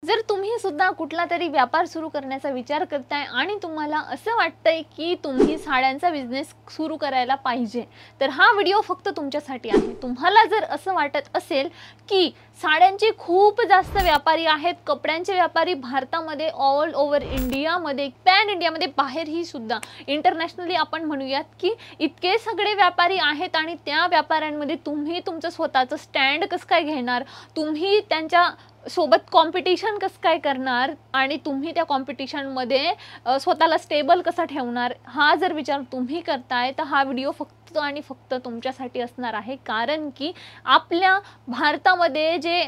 जर तुम्ही सुद्धा कुठला तरी व्यापार सुरू करण्याचा विचार करताय आणि तुम्हाला असं वाटतंय की तुम्ही साड्यांचा बिझनेस सुरू करायला पाहिजे, तर हा व्हिडिओ फक्त तुमच्यासाठी आहे। तुम्हाला जर असं वाटत असेल की साड्यांचे खूप जास्त व्यापारी आहेत, कपड्यांचे व्यापारी भारतामध्ये ऑल ओव्हर इंडियामध्ये, पॅन इंडियामध्ये, बाहेरही सुद्धा इंटरनॅशनली आपण म्हणूयात की इतके सगळे व्यापारी आहेत आणि त्या व्यापाऱ्यांमध्ये तुम्ही तुमचं स्वतःचं स्टँड कसं काय घेणार, तुम्ही त्यांच्या सोबत कॉम्पिटिशन कसं काय करणार आणि तुम्ही त्या कॉम्पिटिशनमध्ये स्वतःला स्टेबल कसं ठेवणार, हा जर विचार तुम्ही करताय तर हा व्हिडिओ फक्त आणि फक्त तुमच्यासाठी असणार आहे। कारण की आपल्या भारतामध्ये जे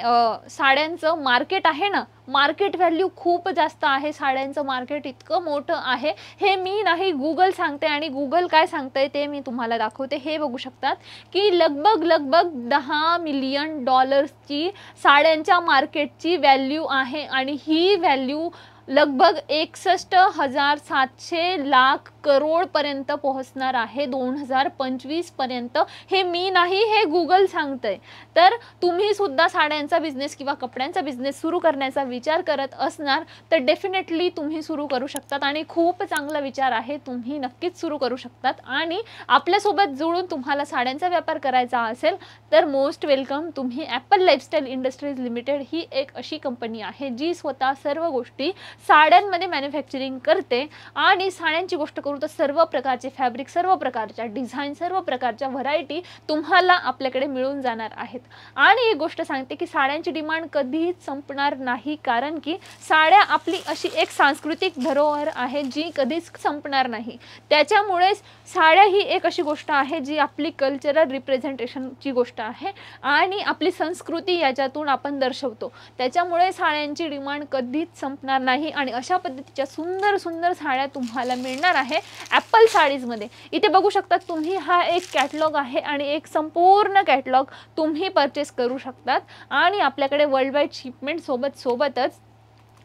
साड्यांचं मार्केट आहे ना, मार्केट व्हॅल्यू खूप जास्त आहे। साड्यांचं मार्केट इतकं मोठं आहे, हे मी नाही गूगल सांगते आणि गूगल काय सांगतंय ते मी तुम्हाला दाखवते। हे बघू शकतात की लगभग 10 मिलियन डॉलर्सची साड्यांच्या मार्केटची व्हॅल्यू आहे आणि ही व्हॅल्यू लगभग 61,700 लाख करोड पर्यंत पोहोचणार आहे 2025 पर्यंत। हे मी नाही, हे गूगल सांगतंय। तर तुम्ही सुद्धा साड्यांचा बिझनेस किंवा कपड्यांचा बिझनेस सुरू करण्याचा विचार करत असणार तर डेफिनेटली तुम्ही सुरू करू शकतात आणि खूप चांगला विचार आहे, तुम्ही नक्कीच सुरू करू शकतात। आणि आपल्यासोबत जुळून तुम्हाला साड्यांचा व्यापार करायचा असेल तर मोस्ट वेलकम। तुम्ही ॲपल लाईफस्टाईल इंडस्ट्रीज लिमिटेड ही एक अशी कंपनी आहे जी स्वतः सर्व गोष्टी साड्यांमध्ये मॅन्युफॅक्चरिंग करते। आणि साड्यांची गोष्ट करू तर सर्व प्रकारचे फॅब्रिक, सर्व प्रकारच्या डिझाईन, सर्व प्रकारच्या व्हरायटी तुम्हाला आपल्याकडे मिळून जाणार आहेत। आणि एक गोष्ट सांगते की साड्यांची डिमांड कधीच संपणार नाही, कारण की साड्या आपली अशी एक सांस्कृतिक धरोहर आहे जी कधीच संपणार नाही। त्याच्यामुळे साड्या ही एक अशी गोष्ट आहे जी आपली कल्चरल रिप्रेझेंटेशनची गोष्ट आहे आणि आपली संस्कृती याच्यातून आपण दर्शवतो। त्याच्यामुळे साड्यांची डिमांड कधीच संपणार नाही आणि अशा पद्धतीच्या सुंदर सुंदर साड्या तुम्हाला मिळणार आहे ॲपल साडीजमध्ये। इथे बघू शकता तुम्ही, हा एक कॅटलॉग आहे आणि एक संपूर्ण कॅटलॉग तुम्ही परचेस करू शकतात आणि आपल्याकडे वर्ल्ड वाईड शिपमेंट सोबतच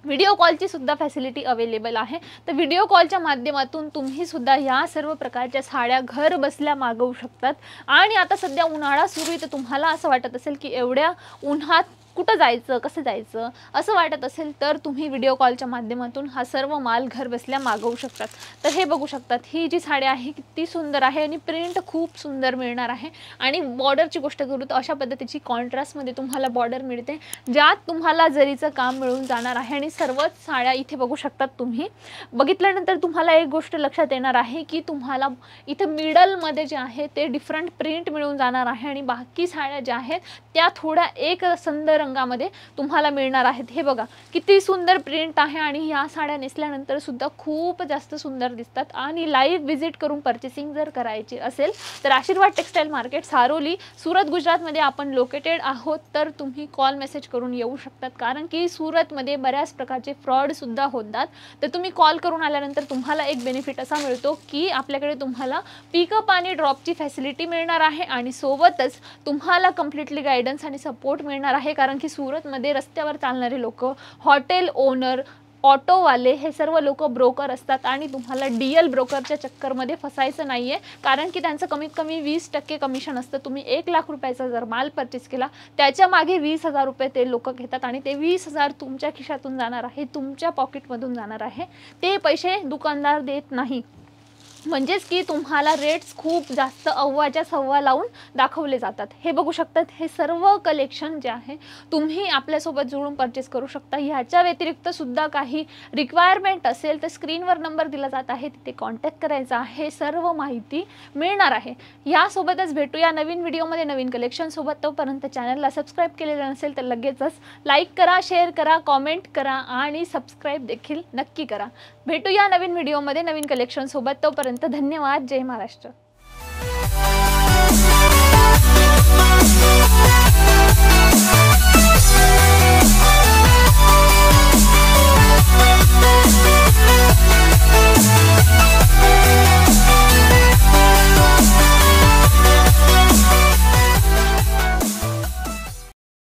व्हिडिओ कॉलची सुद्धा फॅसिलिटी अवेलेबल आहे। तर व्हिडिओ कॉलच्या माध्यमातून तुम्ही सुद्धा या सर्व प्रकारच्या साड्या घर बसल्या मागवू शकतात। आणि आता सध्या उन्हाळा सुरू आहे तर तुम्हाला असं वाटत असेल की एवढ्या उन्हात कुठं जायचं, कसं जायचं असं वाटत असेल तर तुम्ही व्हिडिओ कॉलच्या माध्यमातून हा सर्व माल घर बसल्या मागवू शकतात। तर हे बघू शकतात, ही जी साडी आहे किती सुंदर आहे आणि प्रिंट खूप सुंदर मिळणार आहे। आणि बॉर्डरची गोष्ट करू तर अशा पद्धतीची कॉन्ट्रास्टमध्ये तुम्हाला बॉर्डर मिळते, ज्यात तुम्हाला जरीचं काम मिळून जाणार आहे। आणि सर्वच साड्या इथे बघू शकतात तुम्ही, बघितल्यानंतर तुम्हाला एक गोष्ट लक्षात येणार आहे की तुम्हाला इथे मिडलमध्ये जे आहे ते डिफरंट प्रिंट मिळून जाणार आहे आणि बाकी साड्या ज्या आहेत त्या थोड्या एक सुंदर रंगामध्ये तुम्हाला मिळणार आहेत। हे बघा किती सुंदर प्रिंट आहे आणि या साड्या नेसल्यानंतर सुद्धा खूप जास्त सुंदर दिसतात। आणि लाईव्ह व्हिजिट करून परचेसिंग जर करायची असेल तर आशीर्वाद टेक्सटाईल मार्केट, सारोली, सुरत, गुजरातमध्ये आपण लोकेटेड आहोत। तर तुम्ही कॉल मेसेज करून येऊ शकतात, कारण की सुरतमध्ये बऱ्याच प्रकारचे फ्रॉड सुद्धा होतात। तर तुम्ही कॉल करून आल्यानंतर तुम्हाला एक बेनिफिट असा मिळतो की आपल्याकडे तुम्हाला पिकअप आणि ड्रॉपची फॅसिलिटी मिळणार आहे आणि सोबतच तुम्हाला कम्प्लिटली गायडन्स आणि सपोर्ट मिळणार आहे। कारण की सुरतमध्ये रस्त्यावर चालणारे लोक, हॉटेल ओनर, ऑटोवाले हे सर्व लोक ब्रोकर असतात आणि तुम्हाला डीएल ब्रोकरच्या चक्करमध्ये फसायचं नाही आहे, कारण की त्यांचं कमीत कमी 20% कमिशन असतं। तुम्ही 1 लाख रुपयाचा जर माल परचेस केला त्याच्या मागे 20,000 रुपये ते लोक घेतात आणि ते 20,000 तुमच्या खिशातून जाणार आहे, तुमच्या पॉकेटमधून जाणार आहे। ते पैसे दुकानदार देत नाही, म्हणजेच की तुम्हाला रेट्स खूप जास्त अव्वाच्या सव्वा लावून दाखवले जातात। हे बघू शकतात, हे सर्व कलेक्शन जे आहे तुम्ही आपल्यासोबत जुळून परचेस करू शकता। ह्याच्या व्यतिरिक्त सुद्धा काही रिक्वायरमेंट असेल तर स्क्रीनवर नंबर दिला जात आहे, तिथे कॉन्टॅक्ट करायचा आहे, सर्व माहिती मिळणार आहे। यासोबतच भेटूया नवीन व्हिडिओमध्ये नवीन कलेक्शन सोबत। तोपर्यंत चॅनलला सबस्क्राईब केलेलं नसेल तर लगेचच लाईक करा, शेअर करा, कॉमेंट करा आणि सबस्क्राईब देखील नक्की करा। भेटूया नवीन व्हिडिओमध्ये नवीन कलेक्शन सोबत। तोपर्यंत धन्यवाद। जय महाराष्ट्र।